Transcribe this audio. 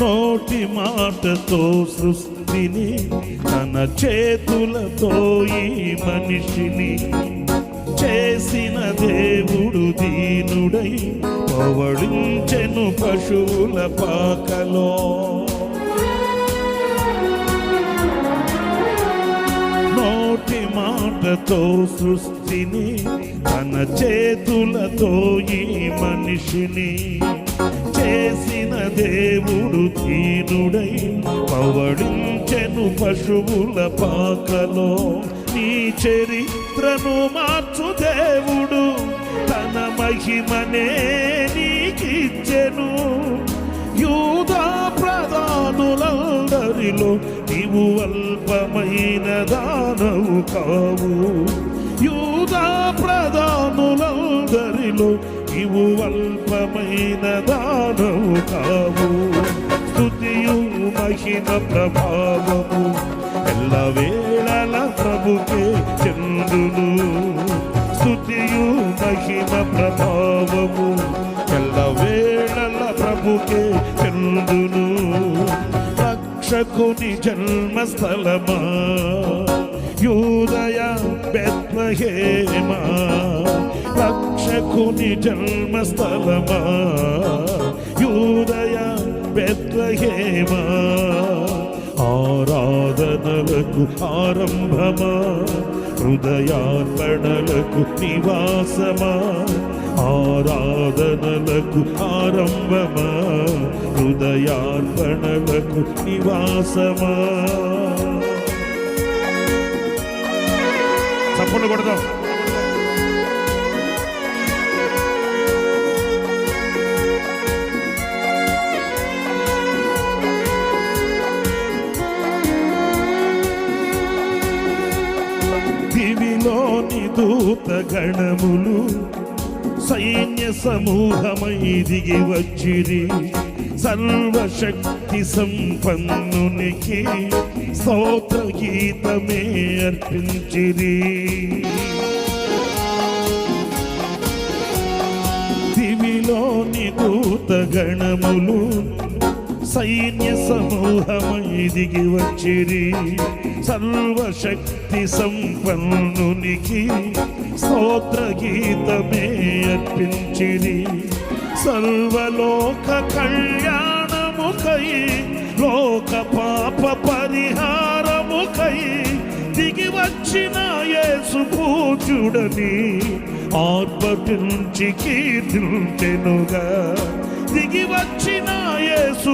నోటి మాటతో సృష్టిని తన చేతులతో ఈ మనిషిని చేసిన దేవుడు దీనుడై పవళించెను పశువుల పాకలో. నోటి మాటతో సృష్టిని తన చేతులతో ఈ మనిషిని చేసిన దేవుడు దీనుడై పవళించెను పశువుల పాకలో. నీ చరిత్రను మార్చు దేవుడు తన మహిమనే నీకిచ్చెను. యూదా ప్రధానులందరిలో నీవు అల్పమైన దానవు కావు. యూదా ప్రధానులందరిలో నీవు అల్పమైన దానవు కావు. స్తుతియు మహిమ ప్రభావము ఎల్లవేళల ప్రభుకే చెందును. స్తుతియు మహిమ ప్రభావము ఎల్లవేళల ప్రభుకే చెందును. రక్షకుని జన్మస్థలమా యూదయ బెత్లెహేమా, రక్షకుని జన్మస్థలమా యూదయ బెత్లెహేమా. ఆరాధనలకు ఆరంభమా, హృదయార్పణలకు నివాసమా. ఆరాధనలకు ఆరంభమా, హృదయార్పణలకు నివాసమా. చప్పట్లు కొడదాం. దివిలోని దూత గణములు సైన్య సమూహమై దిగి వచ్చిరి. సర్వశక్తి సంపన్నునికి స్తోత్ర గీతమే అర్పించిరి. దివిలోని దూత గణములు సైన్య సమూహమై దిగి వచ్చిరి. సర్వశక్తి సంపన్నునికి స్తోత్ర గీతమే అర్పించిరి. సర్వలోక కళ్యాణముకై లోక పాప పరిహారముకై దిగి వచ్చిన యేసు పూజ్యుడని ఆర్భటించి కీర్తించెనుగా. దిగి వచ్చిన యేసు